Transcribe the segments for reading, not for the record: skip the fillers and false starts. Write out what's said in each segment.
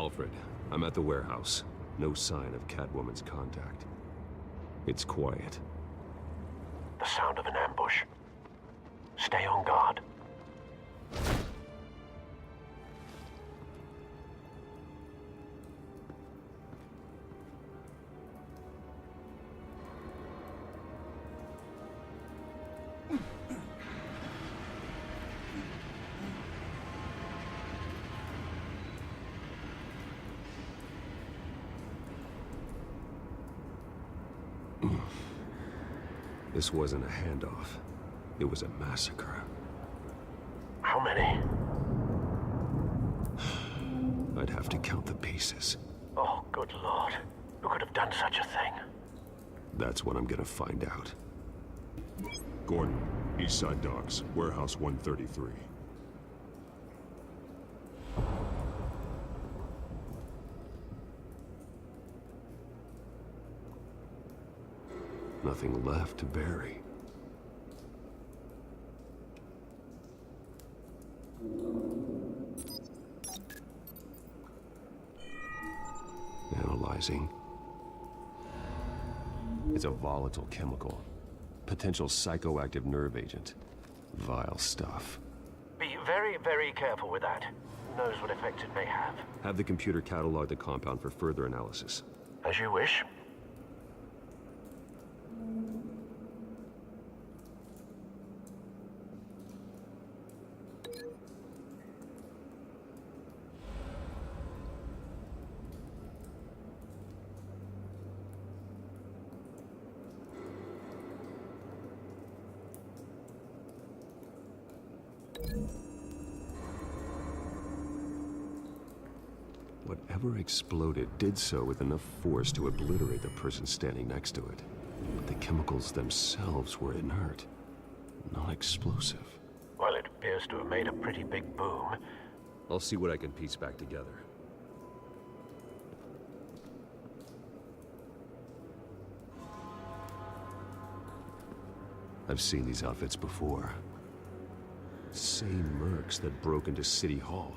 Alfred, I'm at the warehouse. No sign of Catwoman's contact. It's quiet. The sound of an ambush. Stay on guard. This wasn't a handoff. It was a massacre. How many? I'd have to count the pieces. Oh, good Lord. Who could have done such a thing? That's what I'm gonna find out. Gordon, Eastside Docks, Warehouse 133. Nothing left to bury. Analyzing. It's a volatile chemical. Potential psychoactive nerve agent. Vile stuff. Be very, very careful with that. Who knows what effect it may have? Have the computer catalog the compound for further analysis. As you wish. Whatever exploded did so with enough force to obliterate the person standing next to it. But the chemicals themselves were inert, not explosive. Well, it appears to have made a pretty big boom. I'll see what I can piece back together. I've seen these outfits before. Same mercs that broke into City Hall.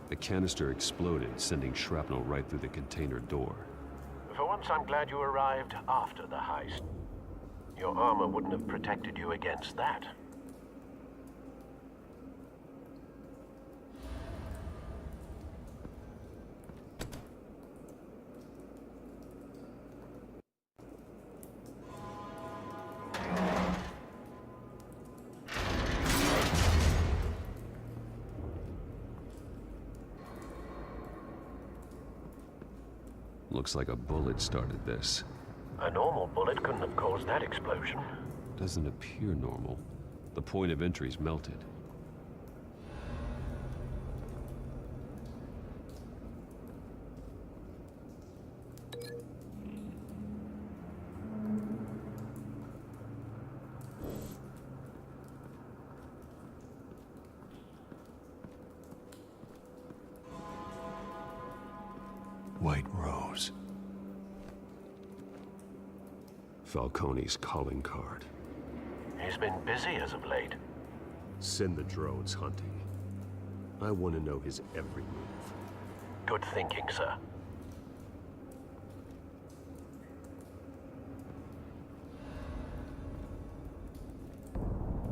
The canister exploded, sending shrapnel right through the container door. For once, I'm glad you arrived after the heist. Your armor wouldn't have protected you against that. Looks like a bullet started this. A normal bullet couldn't have caused that explosion. Doesn't appear normal. The point of entry's melted. White Rose. Falcone's calling card. He's been busy as of late. Send the drones hunting. I want to know his every move. Good thinking, sir.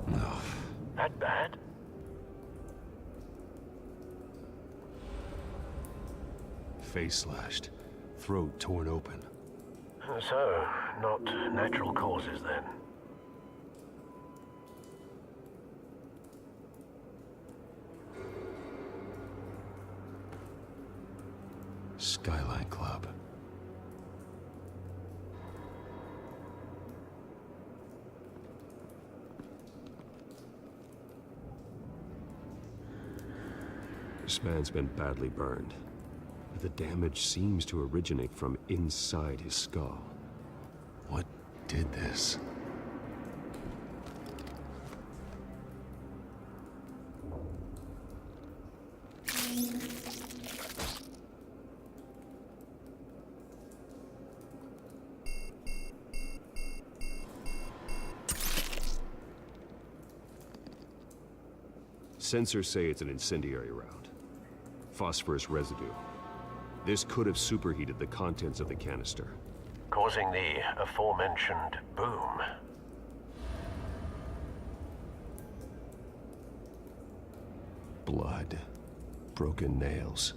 No. That bad? Face slashed. Throat torn open. So, not natural causes then. Skyline Club. This man's been badly burned. The damage seems to originate from inside his skull. What did this? Sensors say it's an incendiary round. Phosphorus residue. This could have superheated the contents of the canister. Causing the aforementioned boom. Blood. Broken nails.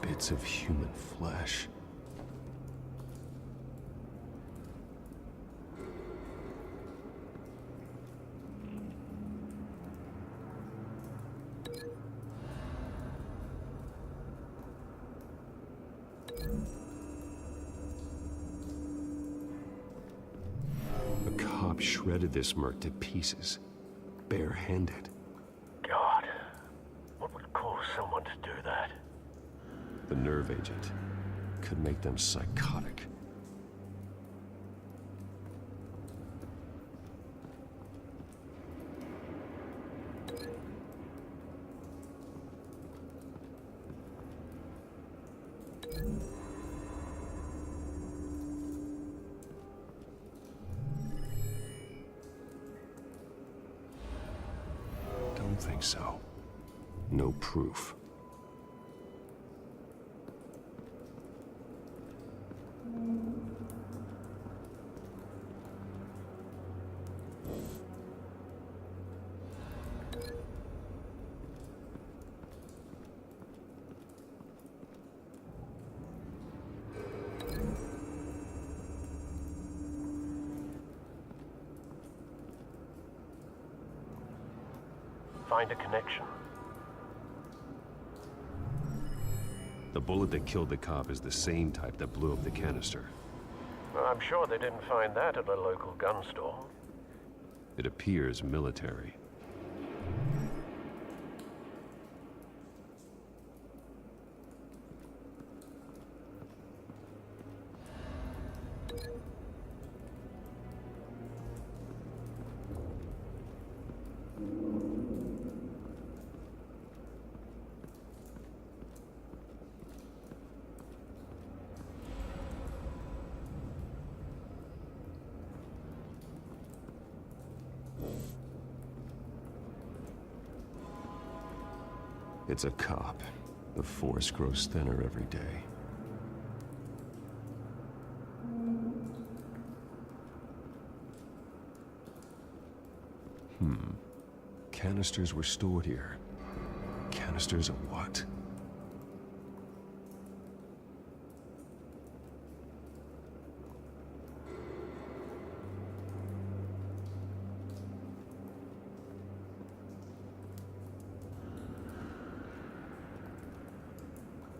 Bits of human flesh. A cop shredded this merc to pieces, barehanded. God, what would cause someone to do that? The nerve agent could make them psychotic. Don't think so. No proof. Find a connection. The bullet that killed the cop is the same type that blew up the canister. Well, I'm sure they didn't find that at a local gun store. It appears military. It's a cop. The force grows thinner every day. Canisters were stored here. Canisters of what?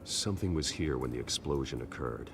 Something was here when the explosion occurred.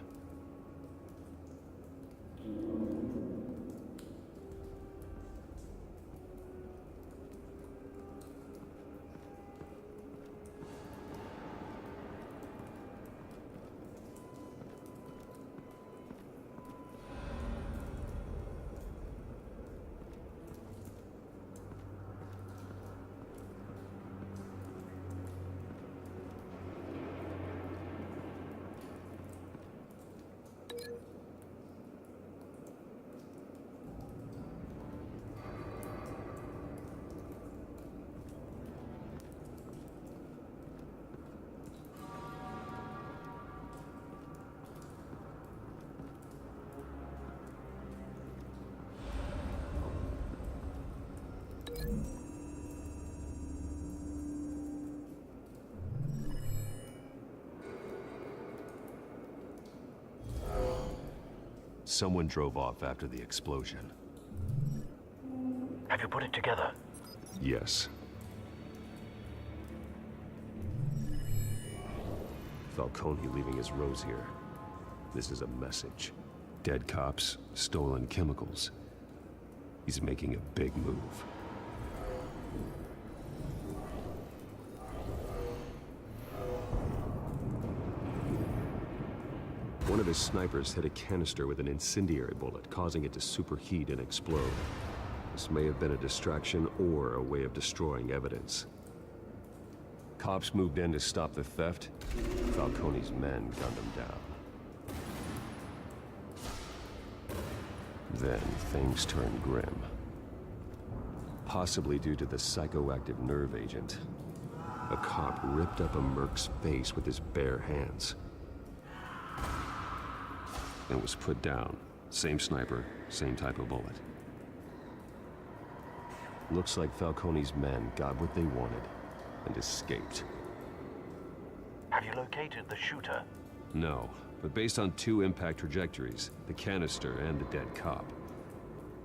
Someone drove off after the explosion. Have you put it together? Yes. Falcone leaving his rose here. This is a message. Dead cops, stolen chemicals. He's making a big move. One of his snipers hit a canister with an incendiary bullet, causing it to superheat and explode. This may have been a distraction or a way of destroying evidence. Cops moved in to stop the theft. Falcone's men gunned him down. Then things turned grim. possibly due to the psychoactive nerve agent. A cop ripped up a merc's face with his bare hands. And was put down. Same sniper, same type of bullet. Looks like Falcone's men got what they wanted and escaped. Have you located the shooter? No, but based on two impact trajectories, the canister and the dead cop,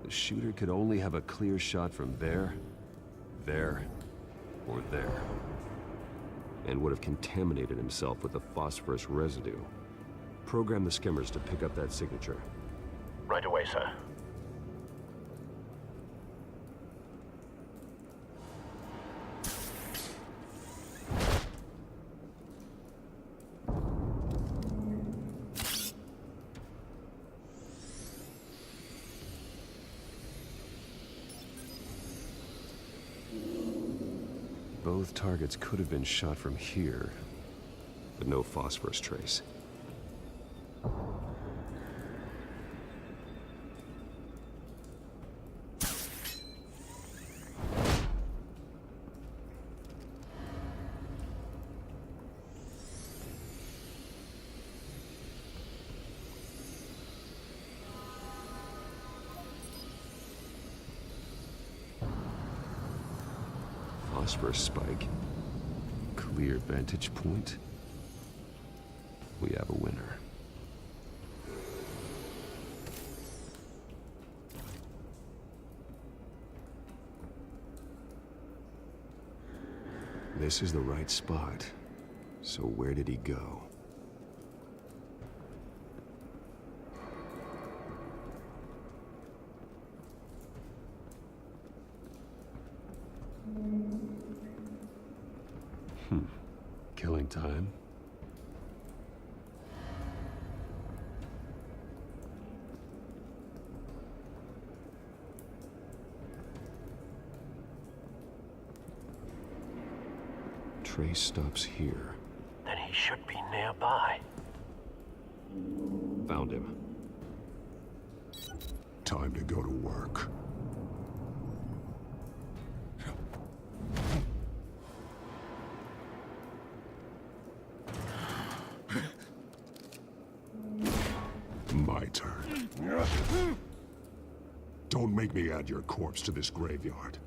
the shooter could only have a clear shot from there, or there. And would have contaminated himself with the phosphorus residue. Program the skimmers to pick up that signature. Right away, sir. Both targets could have been shot from here, but no phosphorus trace. Phosphorus spike. Clear vantage point. We have a winner. This is the right spot. So where did he go? Killing time. Trace stops here. Then he should be nearby. Found him. Time to go to work. My turn. Don't make me add your corpse to this graveyard.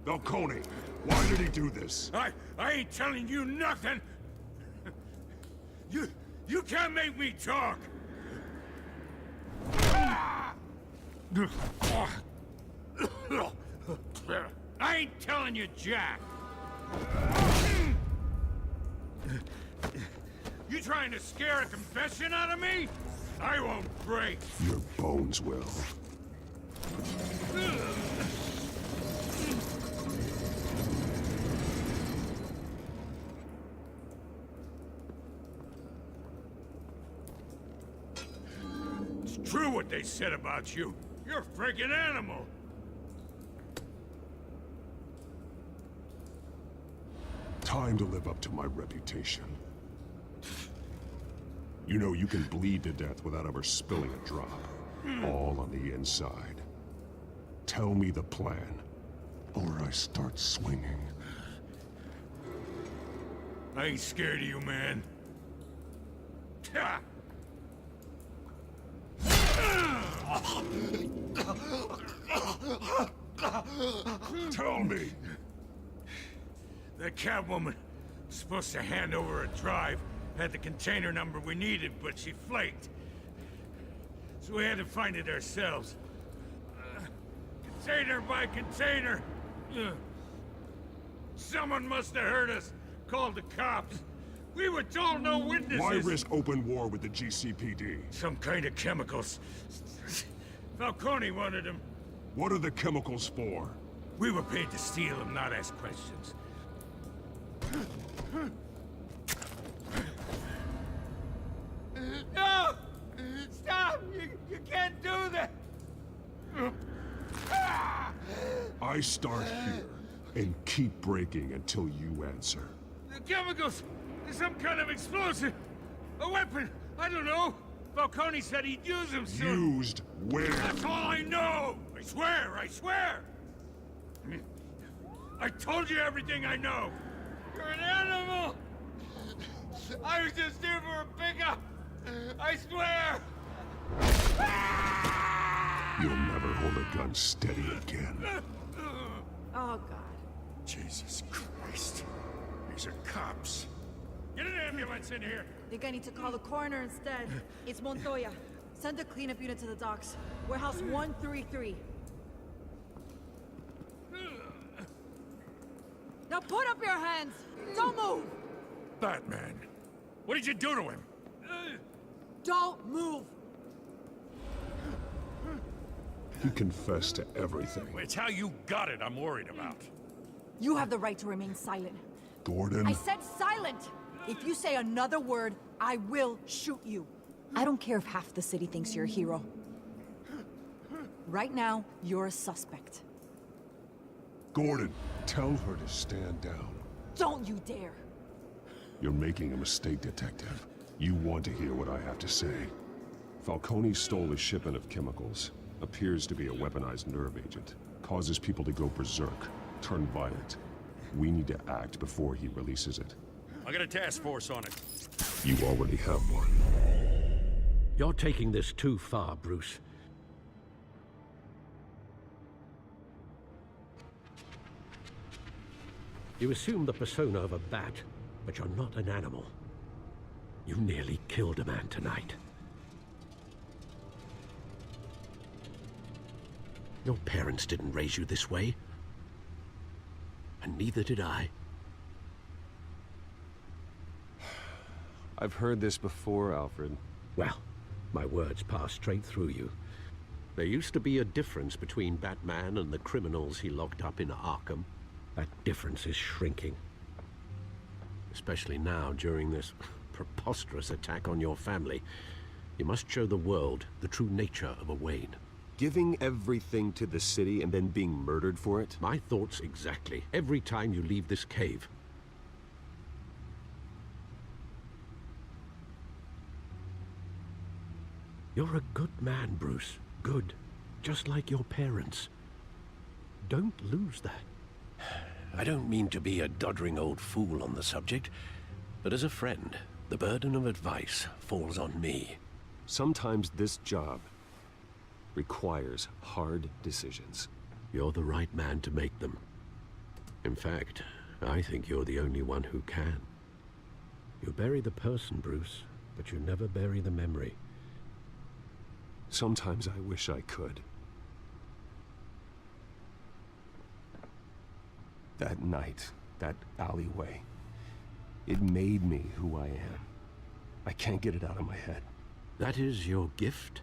Falcone, why did he do this? I ain't telling you nothing! You can't make me talk! I ain't telling you jack! You trying to scare a confession out of me? I won't break! Your bones will. It's true what they said about you. You're a friggin' animal! Time to live up to my reputation. You know you can bleed to death without ever spilling a drop. All on the inside. Tell me the plan, or I start swinging. I ain't scared of you, man. Ha! Tell me! That Catwoman was supposed to hand over a drive, had the container number we needed, but she flaked. So we had to find it ourselves. Container by container. Someone must have heard us, called the cops. We were told no witnesses. Why risk open war with the GCPD? Some kind of chemicals. Falcone wanted them. What are the chemicals for? We were paid to steal them, not ask questions. No! Stop! You can't do that! I start here, and keep breaking until you answer. The chemicals! Some kind of explosive! A weapon! I don't know! Falcone said he'd use them soon! Used where? That's all I know! I swear! I swear! I told you everything I know! You're an animal! I was just here for a pickup! I swear! You'll never hold a gun steady again. Oh, God. Jesus Christ. These are cops. Get an ambulance in here! Think I need to call the coroner instead. It's Montoya. Send a cleanup unit to the docks. Warehouse 133. Now put up your hands! Don't move! Batman, what did you do to him? Don't move! He confessed to everything. It's how you got it I'm worried about. You have the right to remain silent. Gordon? I said silent! If you say another word, I will shoot you. I don't care if half the city thinks you're a hero. Right now, you're a suspect. Gordon, tell her to stand down. Don't you dare! You're making a mistake, Detective. You want to hear what I have to say. Falcone stole a shipment of chemicals. Appears to be a weaponized nerve agent. Causes people to go berserk, turn violent. We need to act before he releases it. I got a task force on it. You already have one. You're taking this too far, Bruce. You assume the persona of a bat, but you're not an animal. You nearly killed a man tonight. Your parents didn't raise you this way. And neither did I. I've heard this before, Alfred. Well, my words pass straight through you. There used to be a difference between Batman and the criminals he locked up in Arkham. That difference is shrinking. Especially now, during this preposterous attack on your family. You must show the world the true nature of a Wayne. Giving everything to the city and then being murdered for it? My thoughts exactly. Every time you leave this cave. You're a good man, Bruce. Good. Just like your parents. Don't lose that. I don't mean to be a doddering old fool on the subject, but as a friend, the burden of advice falls on me. Sometimes this job requires hard decisions. You're the right man to make them. In fact, I think you're the only one who can. You bury the person, Bruce, but you never bury the memory. Sometimes I wish I could. That night, that alleyway, it made me who I am. I can't get it out of my head. That is your gift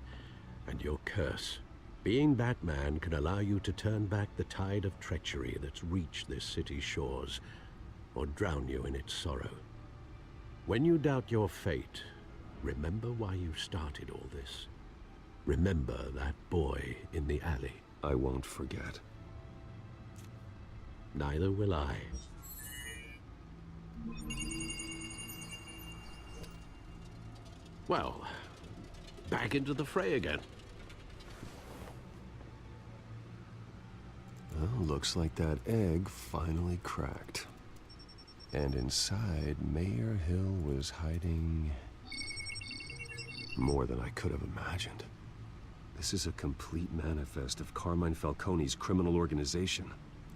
and your curse. Being Batman can allow you to turn back the tide of treachery that's reached this city's shores, or drown you in its sorrow. When you doubt your fate, remember why you started all this. Remember that boy in the alley. I won't forget. Neither will I. Well, back into the fray again. Well, looks like that egg finally cracked. And inside, Mayor Hill was hiding more than I could have imagined. This is a complete manifest of Carmine Falcone's criminal organization.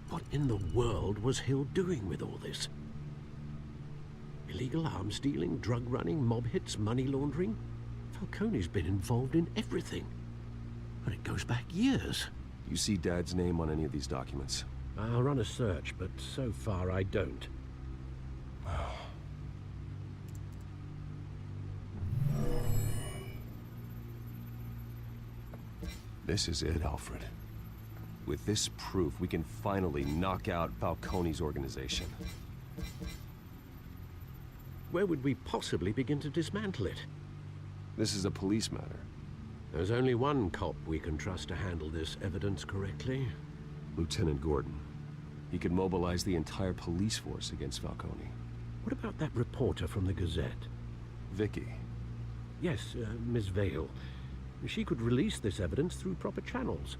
What in the world was Hill doing with all this? Illegal arms dealing, drug running, mob hits, money laundering? Falcone's been involved in everything. And it goes back years. You see Dad's name on any of these documents? I'll run a search, but so far I don't. This is it, Alfred. With this proof, we can finally knock out Falcone's organization. Where would we possibly begin to dismantle it? This is a police matter. There's only one cop we can trust to handle this evidence correctly. Lieutenant Gordon. He could mobilize the entire police force against Falcone. What about that reporter from the Gazette? Vicky. Yes, Miss Vale. She could release this evidence through proper channels.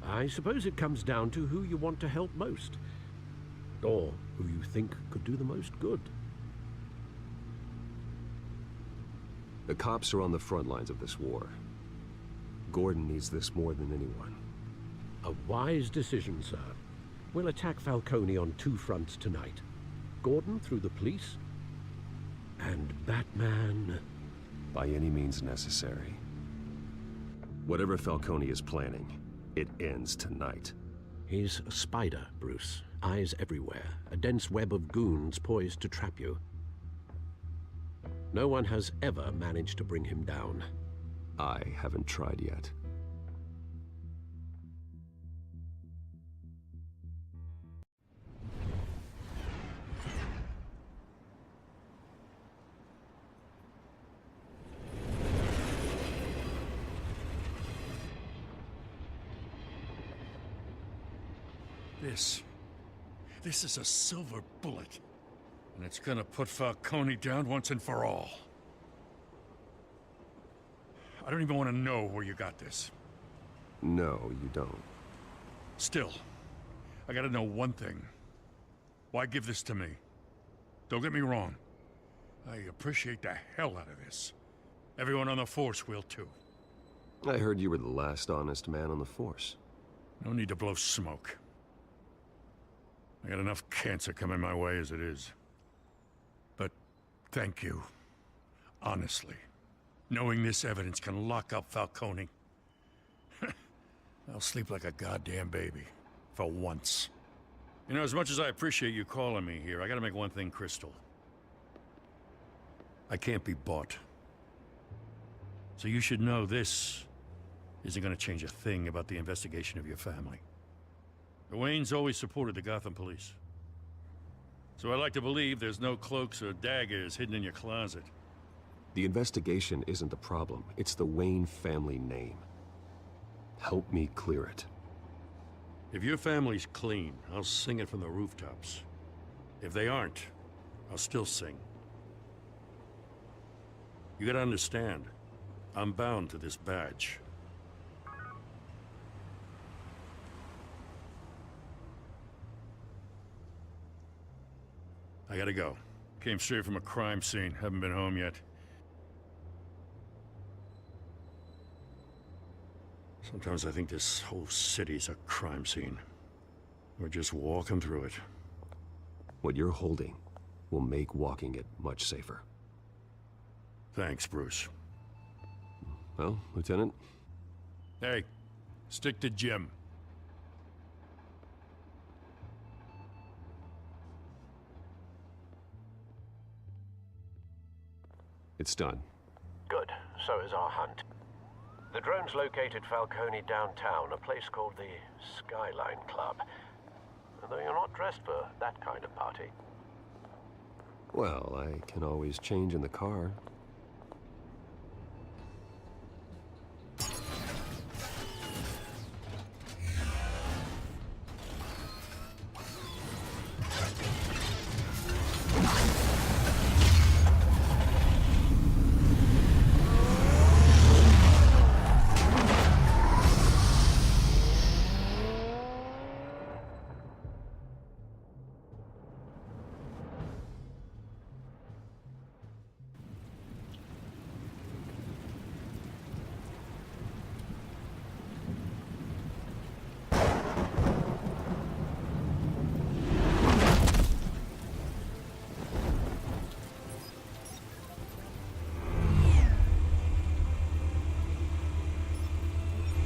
I suppose it comes down to who you want to help most. Or who you think could do the most good. The cops are on the front lines of this war. Gordon needs this more than anyone. A wise decision, sir. We'll attack Falcone on 2 fronts tonight. Gordon through the police, and Batman... By any means necessary. Whatever Falcone is planning, it ends tonight. He's a spider, Bruce. Eyes everywhere. A dense web of goons poised to trap you. No one has ever managed to bring him down. I haven't tried yet. This is a silver bullet. And it's gonna put Falcone down once and for all. I don't even want to know where you got this. No, you don't. Still, I gotta know one thing. Why give this to me? Don't get me wrong. I appreciate the hell out of this. Everyone on the Force will too. I heard you were the last honest man on the Force. No need to blow smoke. I got enough cancer coming my way as it is. But thank you. Honestly. Knowing this evidence can lock up Falcone. I'll sleep like a goddamn baby. For once. You know, as much as I appreciate you calling me here, I gotta make one thing crystal. I can't be bought. So you should know this isn't gonna change a thing about the investigation of your family. The Waynes always supported the Gotham police. So I like to believe there's no cloaks or daggers hidden in your closet. The investigation isn't the problem. It's the Wayne family name. Help me clear it. If your family's clean, I'll sing it from the rooftops. If they aren't, I'll still sing. You gotta understand, I'm bound to this badge. I gotta go. Came straight from a crime scene. Haven't been home yet. Sometimes I think this whole city's a crime scene. We're just walking through it. What you're holding will make walking it much safer. Thanks, Bruce. Well, Lieutenant? Hey, stick to Jim. It's done. Good. So is our hunt. The drone's located Falcone downtown, a place called the Skyline Club. Though you're not dressed for that kind of party. Well, I can always change in the car.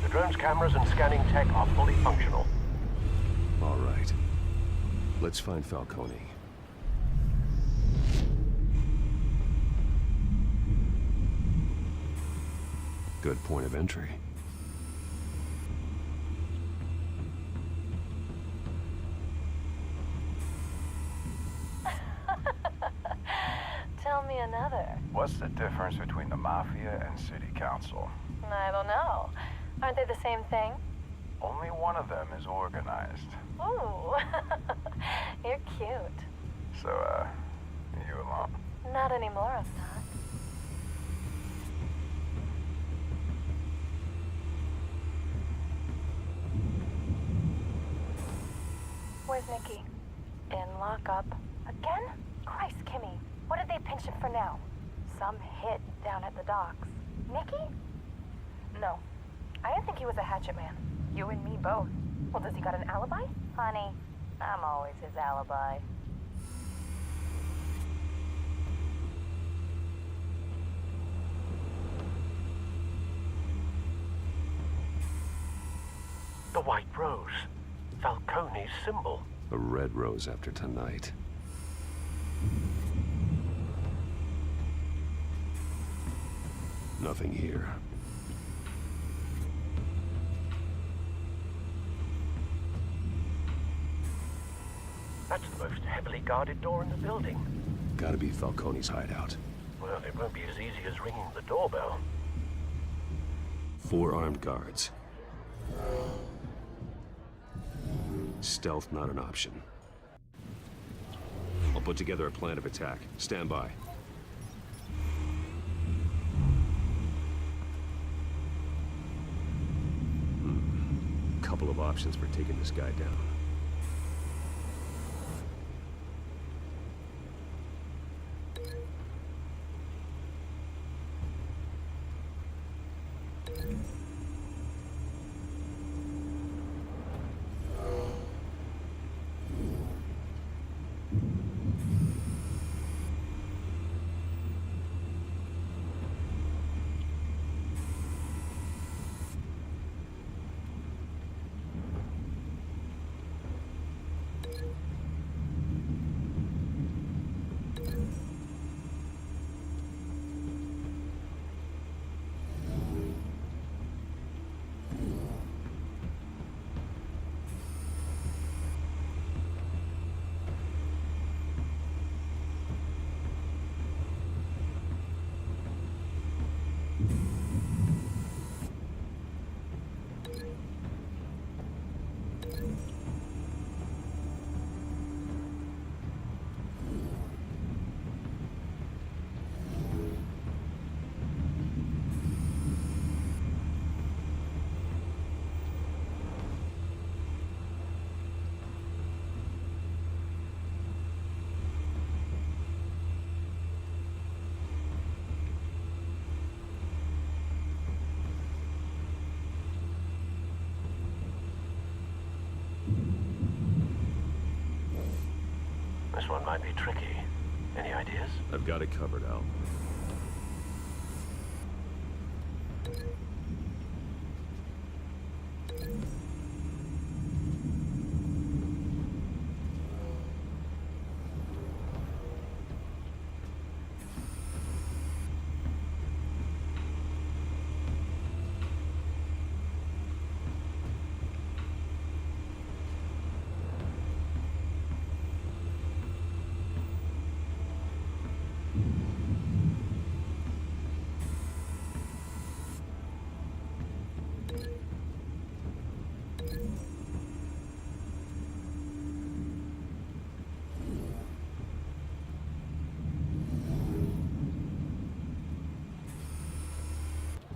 The drone's cameras and scanning tech are fully functional. All right. Let's find Falcone. Good point of entry. Tell me another. What's the difference between the Mafia and City Council? I don't know. Aren't they the same thing? Only one of them is organized. Ooh, you're cute. So, you alone? Not anymore, I'm not. Where's Nikki? In lockup. Again? Christ, Kimmy. What did they pinch him for now? Some hit down at the docks. Nikki? No. I didn't think he was a hatchet man. You and me both. Well, does he got an alibi? Honey, I'm always his alibi. The White Rose. Falcone's symbol. A red rose after tonight. Nothing here. That's the most heavily guarded door in the building. Gotta be Falcone's hideout. Well, it won't be as easy as ringing the doorbell. 4 armed guards. Stealth not an option. I'll put together a plan of attack. Stand by. Couple of options for taking this guy down. This one might be tricky. Any ideas? I've got it covered, Al.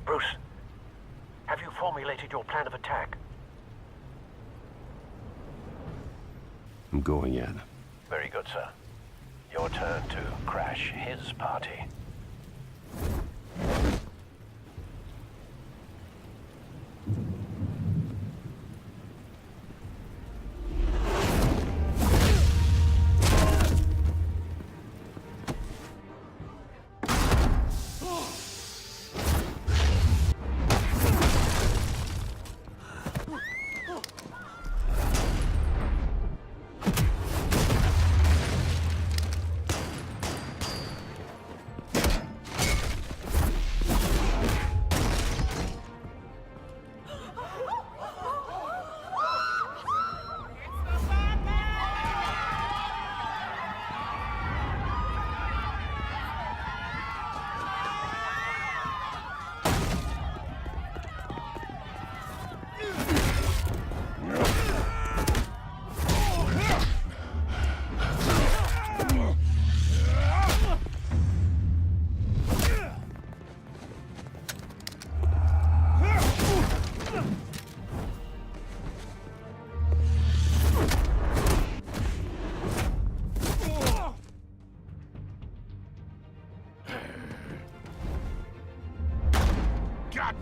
Bruce, have you formulated your plan of attack? I'm going in. Very good, sir. Your turn to crash his party.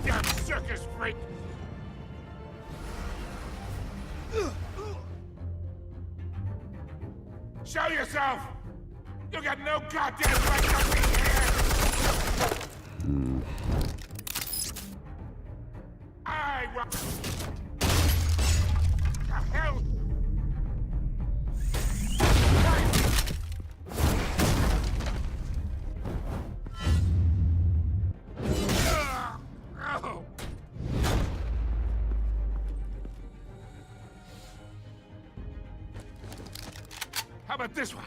goddamn circus freak! Show yourself! You got no goddamn right to be here! I will... The hell? How about this one?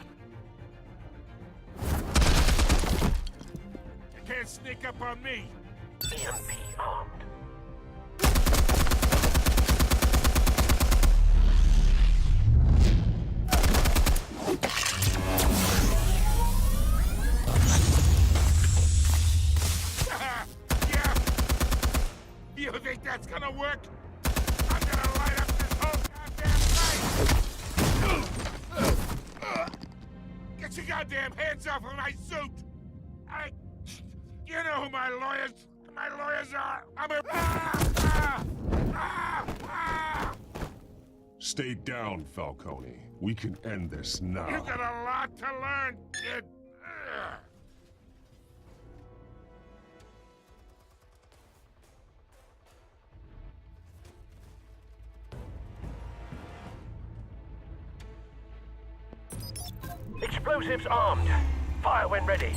You can't sneak up on me. EMP armed. Yeah. You think that's gonna work? I'm gonna light up this whole goddamn place! Get your goddamn hands off of my suit! You know who my lawyers are! I'm a... Stay down, Falcone. We can end this now. You got a lot to learn, kid. Explosives armed. Fire when ready.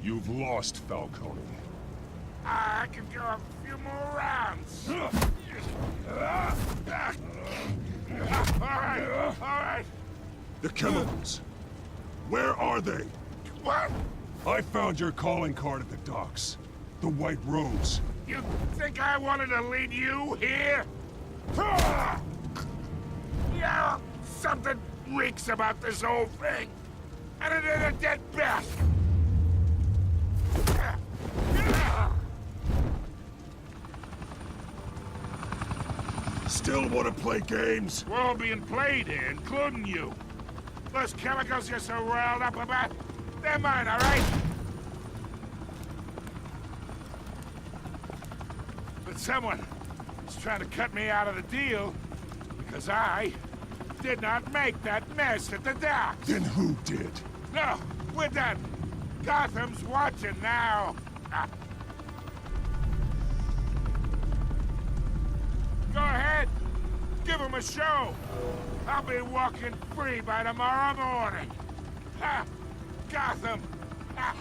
You've lost, Falcone. I can go a few more rounds. All right. The chemicals. Where are they? What? I found your calling card at the docks. The White Rose. You think I wanted to lead you here? Yeah, something reeks about this whole thing. And it ain't a dead bat. Still want to play games? We're all being played here, including you. Those chemicals you're so riled up about, they're mine, all right? But someone is trying to cut me out of the deal because I did not make that mess at the docks. Then who did? No, we're done. Gotham's watching now. Go ahead. Give him a show. I'll be walking free by tomorrow morning. Ha! Gotham. Ha!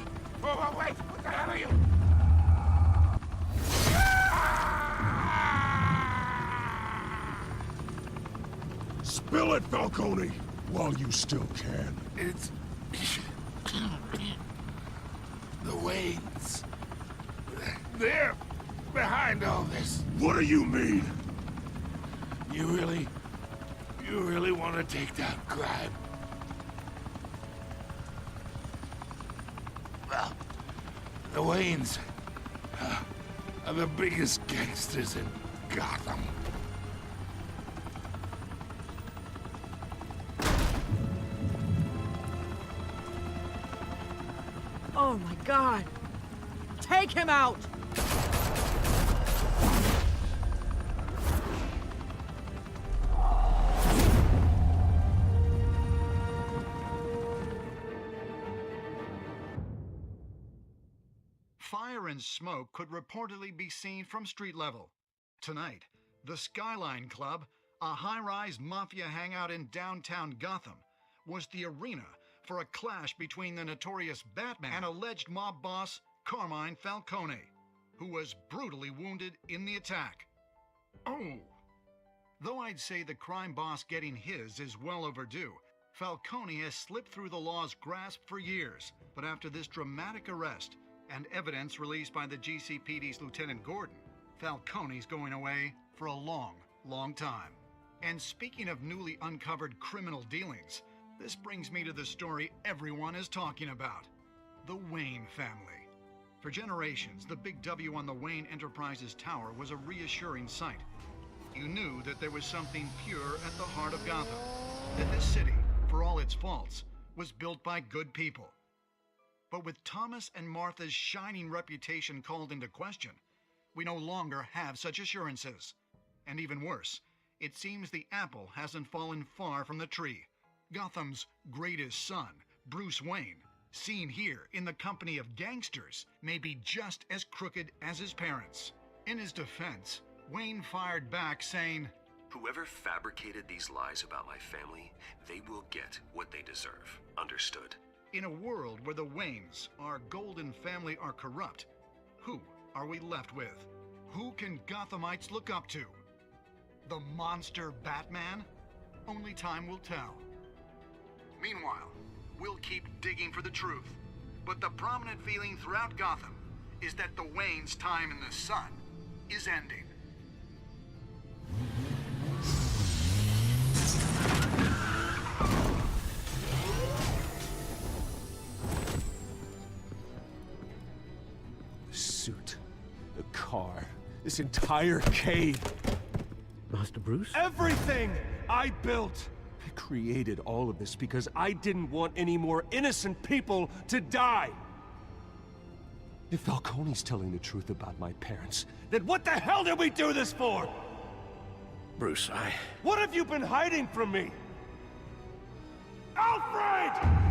Oh, wait. What the hell are you? Spill it, Falcone, while you still can. It's... the Waynes. They're behind all this. What do you mean? You really want to take down crime? Well, the Waynes are the biggest gangsters in Gotham. Oh my God! Take him out! Fire and smoke could reportedly be seen from street level. Tonight, the Skyline Club, a high-rise mafia hangout in downtown Gotham, was the arena for a clash between the notorious Batman and alleged mob boss Carmine Falcone, who was brutally wounded in the attack. Oh! Though I'd say the crime boss getting his is well overdue, Falcone has slipped through the law's grasp for years, but after this dramatic arrest, and evidence released by the GCPD's Lieutenant Gordon, Falcone's going away for a long, long time. And speaking of newly uncovered criminal dealings, this brings me to the story everyone is talking about: the Wayne family. For generations, the big W on the Wayne Enterprises tower was a reassuring sight. You knew that there was something pure at the heart of Gotham, that this city, for all its faults, was built by good people. But with Thomas and Martha's shining reputation called into question, we no longer have such assurances. And even worse, it seems the apple hasn't fallen far from the tree. Gotham's greatest son, Bruce Wayne, seen here in the company of gangsters, may be just as crooked as his parents. In his defense, Wayne fired back saying, "Whoever fabricated these lies about my family, they will get what they deserve. Understood?" in a world where the Waynes, our golden family, are corrupt, who are we left with? Who can Gothamites look up to? The monster Batman? Only time will tell. Meanwhile, we'll keep digging for the truth. But the prominent feeling throughout Gotham is that the Waynes' time in the sun is ending. The suit, the car, this entire cave. Master Bruce? Everything I built! I created all of this because I didn't want any more innocent people to die! If Falcone's telling the truth about my parents, then what the hell did we do this for? Bruce, What have you been hiding from me? Alfred!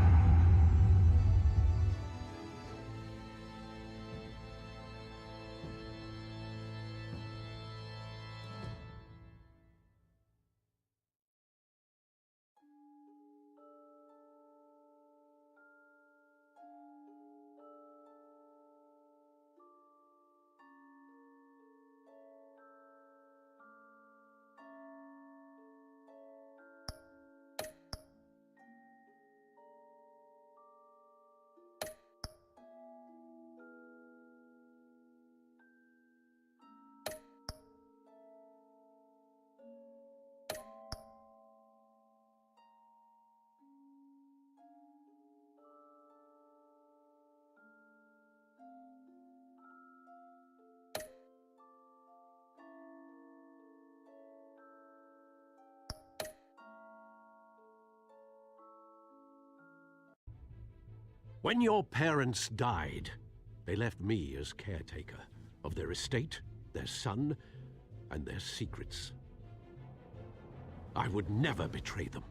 When your parents died, they left me as caretaker of their estate, their son, and their secrets. I would never betray them.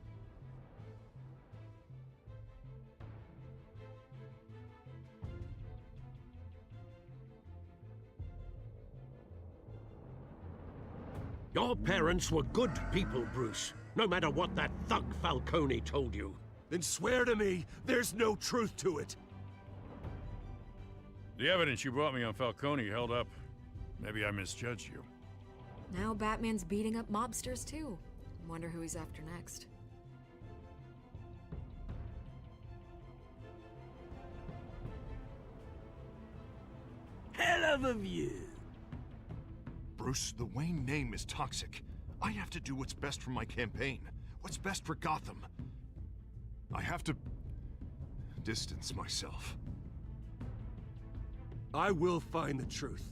Your parents were good people, Bruce, no matter what that thug Falcone told you. Then swear to me there's no truth to it. The evidence you brought me on Falcone held up. Maybe I misjudged you. Now Batman's beating up mobsters too. Wonder who he's after next. Hell of a view. Bruce, the Wayne name is toxic. I have to do what's best for my campaign. What's best for Gotham. I have to distance myself. I will find the truth.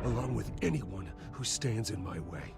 Along with anyone who stands in my way.